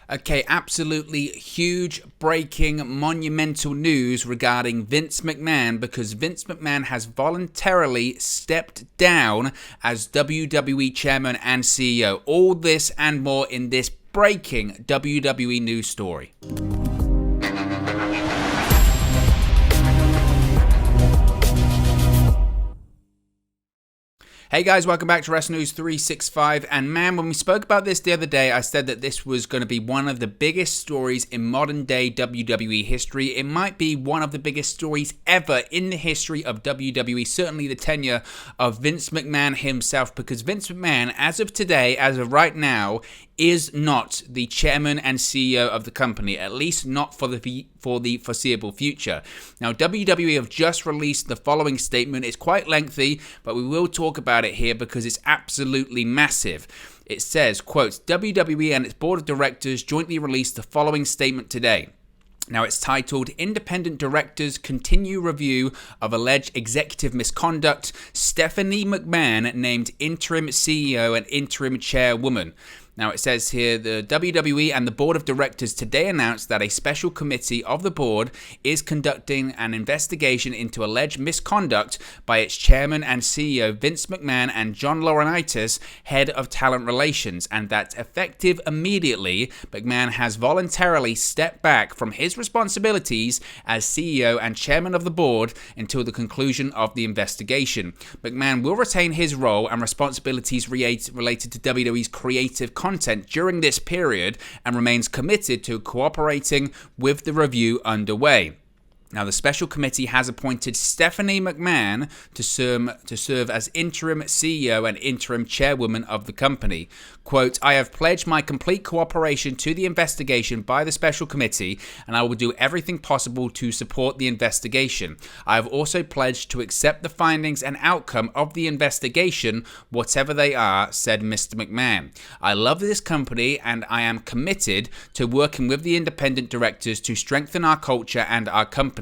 Okay, absolutely huge, breaking, monumental news regarding Vince McMahon, because Vince McMahon has voluntarily stepped down as WWE Chairman and CEO. All this and more in this breaking WWE news story. Hey guys, welcome back to Wrestling News 365, and man, when we spoke about this the other day, I said that this was going to be one of the biggest stories in modern day WWE history. It might be one of the biggest stories ever in the history of WWE, certainly the tenure of Vince McMahon himself, because Vince McMahon, as of today, as of right now, is not the chairman and CEO of the company, at least not for the foreseeable future. Now, WWE have just released the following statement. It's quite lengthy, but we will talk about it here because it's absolutely massive. It says, quote, WWE and its board of directors jointly released the following statement today. Now, it's titled, Independent Directors Continue Review of Alleged Executive Misconduct. Stephanie McMahon named Interim CEO and Interim Chairwoman. Now, it says here, the WWE and the Board of Directors today announced that a special committee of the board is conducting an investigation into alleged misconduct by its chairman and CEO, Vince McMahon, and John Laurinaitis, head of talent relations, and that effective immediately, McMahon has voluntarily stepped back from his responsibilities as CEO and chairman of the board until the conclusion of the investigation. McMahon will retain his role and responsibilities related to WWE's creative content during this period and remains committed to cooperating with the review underway. Now, the special committee has appointed Stephanie McMahon to serve as interim CEO and interim chairwoman of the company. Quote, I have pledged my complete cooperation to the investigation by the special committee, and I will do everything possible to support the investigation. I have also pledged to accept the findings and outcome of the investigation, whatever they are, said Mr. McMahon. I love this company, and I am committed to working with the independent directors to strengthen our culture and our company.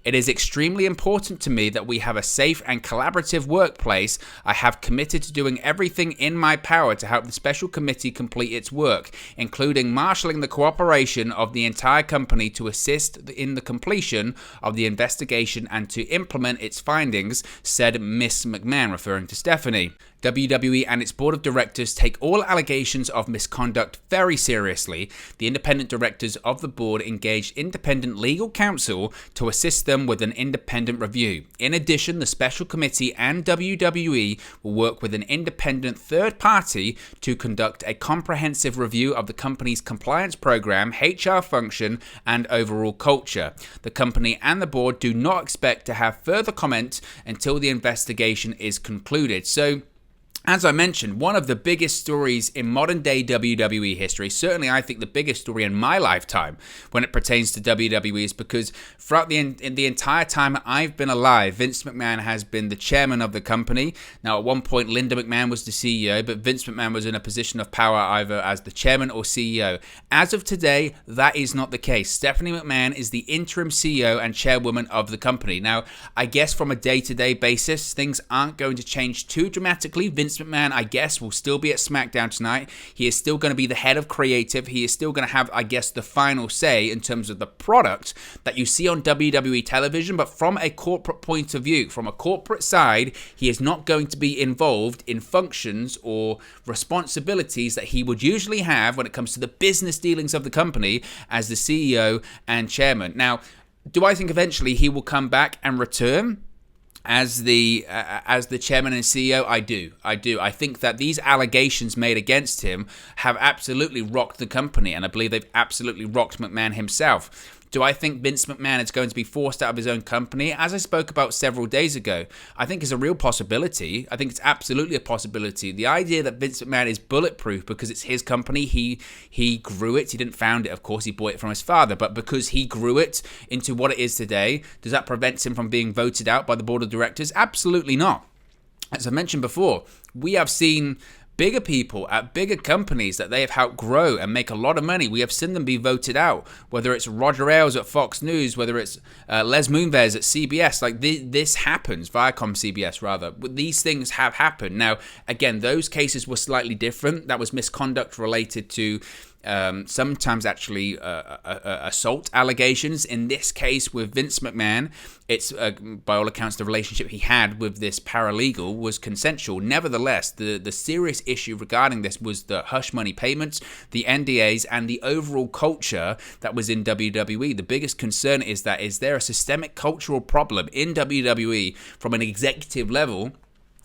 It is extremely important to me that we have a safe and collaborative workplace. I have committed to doing everything in my power to help the special committee complete its work, including marshalling the cooperation of the entire company to assist in the completion of the investigation and to implement its findings, said Miss McMahon, referring to Stephanie. WWE and its board of directors take all allegations of misconduct very seriously. The independent directors of the board engaged independent legal counsel to assist them with an independent review. In addition, the special committee and WWE will work with an independent third party to conduct a comprehensive review of the company's compliance program, HR function, and overall culture. The company and the board do not expect to have further comment until the investigation is concluded. So, as I mentioned, one of the biggest stories in modern day WWE history, certainly I think the biggest story in my lifetime when it pertains to WWE, is because throughout the entire time I've been alive, Vince McMahon has been the chairman of the company. Now, at one point, Linda McMahon was the CEO, but Vince McMahon was in a position of power either as the chairman or CEO. As of today, that is not the case. Stephanie McMahon is the interim CEO and chairwoman of the company. Now, I guess from a day-to-day basis, things aren't going to change too dramatically. Vince McMahon, I guess, will still be at SmackDown tonight. He is still going to be the head of creative. He is still going to have, I guess, the final say in terms of the product that you see on WWE television. But from a corporate point of view, from a corporate side, he is not going to be involved in functions or responsibilities that he would usually have when it comes to the business dealings of the company as the CEO and chairman. Now, do I think eventually he will come back and return as the chairman and CEO? I do. I think that these allegations made against him have absolutely rocked the company, and I believe they've absolutely rocked McMahon himself. Do I think Vince McMahon is going to be forced out of his own company? As I spoke about several days ago, I think it's a real possibility. I think it's absolutely a possibility. The idea that Vince McMahon is bulletproof because it's his company, he grew it. He didn't found it, of course. He bought it from his father. But because he grew it into what it is today, does that prevent him from being voted out by the board of directors? Absolutely not. As I mentioned before, we have seen bigger people at bigger companies that they have helped grow and make a lot of money. We have seen them be voted out, whether it's Roger Ailes at Fox News, whether it's Les Moonves at CBS. Like this happens, Viacom CBS rather. These things have happened. Now, again, those cases were slightly different. That was misconduct related to sometimes actually assault allegations. In this case with Vince McMahon, it's by all accounts the relationship he had with this paralegal was consensual. Nevertheless, the serious issue regarding this was the hush money payments, the NDAs, and the overall culture that was in WWE. The biggest concern is there a systemic cultural problem in WWE from an executive level?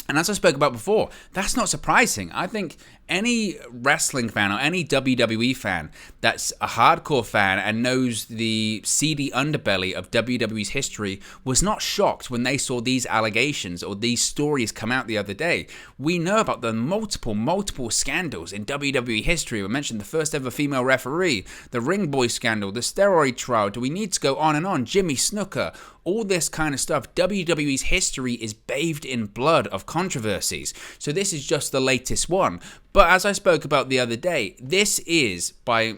And as I spoke about before, that's not surprising. I think any wrestling fan or any WWE fan that's a hardcore fan and knows the seedy underbelly of WWE's history was not shocked when they saw these allegations or these stories come out the other day. We know about the multiple scandals in WWE history. We mentioned the first ever female referee, the Ring Boy scandal, the steroid trial. Do we need to go on and on? Jimmy Snuka, all this kind of stuff. WWE's history is bathed in blood of controversies. So this is just the latest one. But as I spoke about the other day, this is by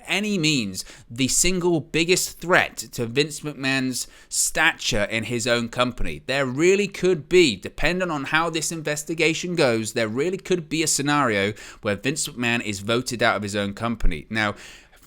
any means the single biggest threat to Vince McMahon's stature in his own company. There really could be, depending on how this investigation goes, there really could be a scenario where Vince McMahon is voted out of his own company. Now,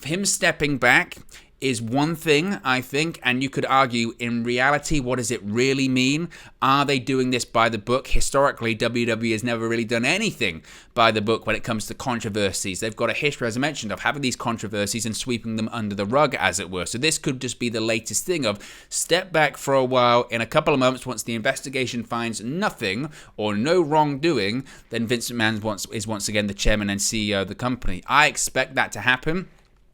him stepping back is one thing, I think, and you could argue, in reality, what does it really mean? Are they doing this by the book? Historically, WWE has never really done anything by the book when it comes to controversies. They've got a history, as I mentioned, of having these controversies and sweeping them under the rug, as it were. So this could just be the latest thing of step back for a while. In a couple of months, once the investigation finds nothing or no wrongdoing, then Vince McMahon is once again the chairman and CEO of the company. I expect that to happen.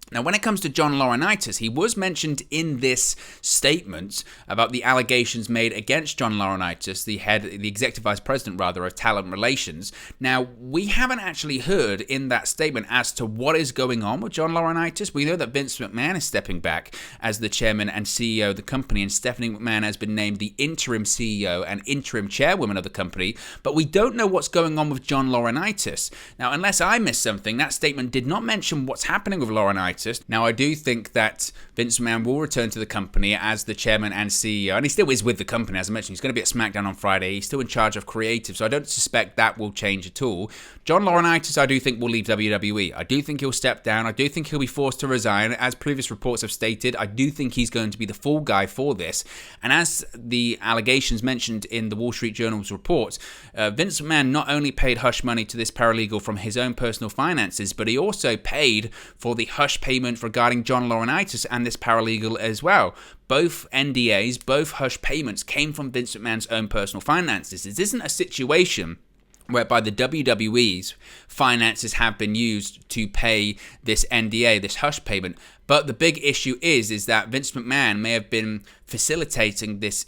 Now, when it comes to John Laurinaitis, he was mentioned in this statement about the allegations made against John Laurinaitis, the executive vice president, of talent relations. Now, we haven't actually heard in that statement as to what is going on with John Laurinaitis. We know that Vince McMahon is stepping back as the chairman and CEO of the company, and Stephanie McMahon has been named the interim CEO and interim chairwoman of the company, but we don't know what's going on with John Laurinaitis. Now, unless I missed something, that statement did not mention what's happening with Laurinaitis. Now, I do think that Vince McMahon will return to the company as the chairman and CEO, and he still is with the company, as I mentioned. He's going to be at SmackDown on Friday. He's still in charge of creative, so I don't suspect that will change at all. John Laurinaitis, I do think, will leave WWE. I do think he'll step down. I do think he'll be forced to resign. As previous reports have stated, I do think he's going to be the fall guy for this. And as the allegations mentioned in the Wall Street Journal's report, Vince McMahon not only paid hush money to this paralegal from his own personal finances, but he also paid for the hush payment regarding John Laurinaitis and this paralegal as well. Both NDAs, both hush payments came from Vince McMahon's own personal finances. This isn't a situation whereby the WWE's finances have been used to pay this NDA, this hush payment. But the big issue is that Vince McMahon may have been facilitating this,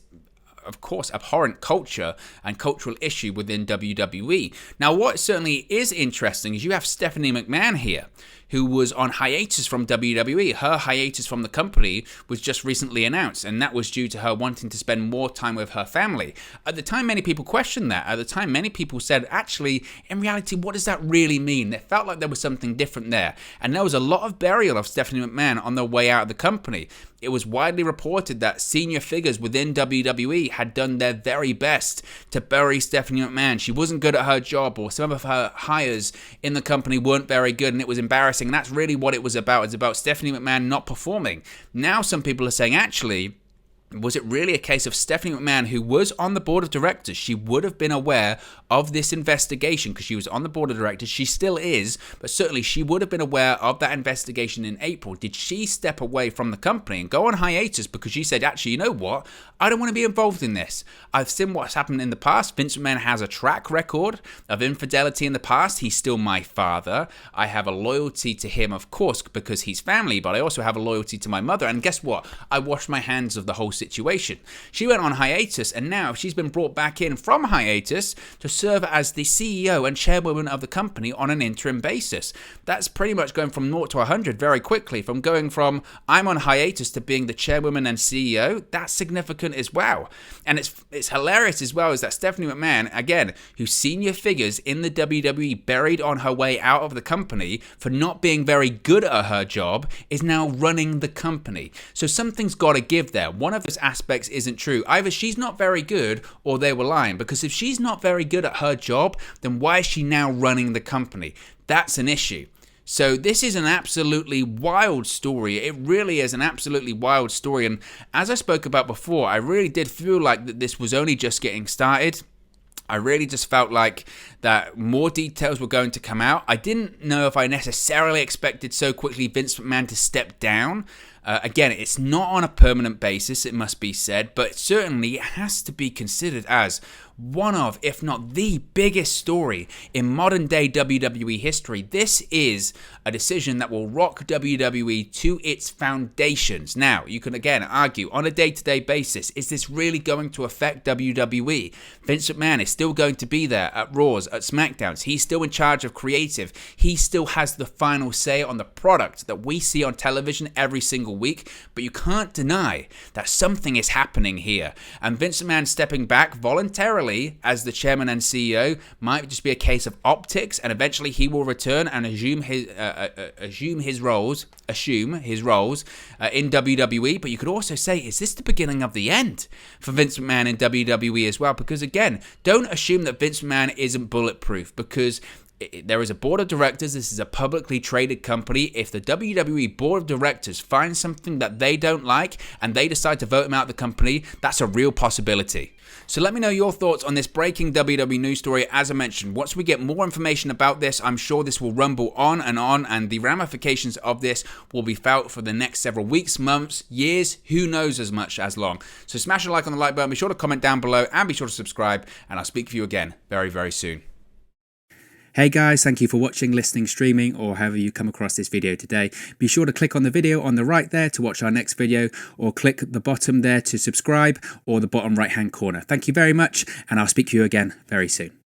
of course, abhorrent culture and cultural issue within WWE. Now, what certainly is interesting is you have Stephanie McMahon here, who was on hiatus from WWE. Her hiatus from the company was just recently announced, and that was due to her wanting to spend more time with her family. At the time, many people questioned that. At the time, many people said, actually, in reality, what does that really mean? It felt like there was something different there. And there was a lot of burial of Stephanie McMahon on their way out of the company. It was widely reported that senior figures within WWE had done their very best to bury Stephanie McMahon. She wasn't good at her job, or some of her hires in the company weren't very good, and it was embarrassing. And that's really what it was about. It's about Stephanie McMahon not performing. Now some people are saying, actually, was it really a case of Stephanie McMahon, who was on the board of directors? She would have been aware of this investigation because she was on the board of directors. She still is, but certainly she would have been aware of that investigation in April. Did she step away from the company and go on hiatus because she said, actually, you know what? I don't want to be involved in this. I've seen what's happened in the past. Vince McMahon has a track record of infidelity in the past. He's still my father. I have a loyalty to him, of course, because he's family, but I also have a loyalty to my mother. And guess what? I washed my hands of the whole situation. She went on hiatus, and now she's been brought back in from hiatus to serve as the CEO and chairwoman of the company on an interim basis. That's pretty much going from 0 to 100 very quickly. From going from I'm on hiatus to being the chairwoman and CEO, that's significant as well. And it's hilarious as well is that Stephanie McMahon, again, who's senior figures in the WWE buried on her way out of the company for not being very good at her job, is now running the company. So something's got to give there. One of those aspects isn't true. Either she's not very good or they were lying, because if she's not very good at her job, then why is she now running the company? That's an issue. So this is an absolutely wild story. It really is an absolutely wild story. And as I spoke about before, I really did feel like that this was only just getting started. I really just felt like that more details were going to come out. I didn't know if I necessarily expected so quickly Vince McMahon to step down. Again, it's not on a permanent basis, it must be said, but certainly it has to be considered as one of, if not the biggest story in modern day WWE history. This is a decision that will rock WWE to its foundations. Now, you can again argue on a day-to-day basis, is this really going to affect WWE? Vince McMahon is still going to be there at Raws, at SmackDowns. He's still in charge of creative. He still has the final say on the product that we see on television every single week, but you can't deny that something is happening here. And Vince McMahon stepping back voluntarily as the chairman and CEO might just be a case of optics, and eventually he will return and assume his roles in WWE. But you could also say, is this the beginning of the end for Vince McMahon in WWE as well? Because again, don't assume that Vince McMahon isn't bulletproof, because there is a board of directors. This is a publicly traded company. If the WWE board of directors finds something that they don't like and they decide to vote him out of the company, that's a real possibility. So let me know your thoughts on this breaking WWE news story. As I mentioned, once we get more information about this, I'm sure this will rumble on, and the ramifications of this will be felt for the next several weeks, months, years, who knows as much as long. So smash a like on the like button, be sure to comment down below, and be sure to subscribe, and I'll speak with you again very, very soon. Hey guys, thank you for watching, listening, streaming, or however you come across this video today. Be sure to click on the video on the right there to watch our next video, or click the bottom there to subscribe, or the bottom right hand corner. Thank you very much, and I'll speak to you again very soon.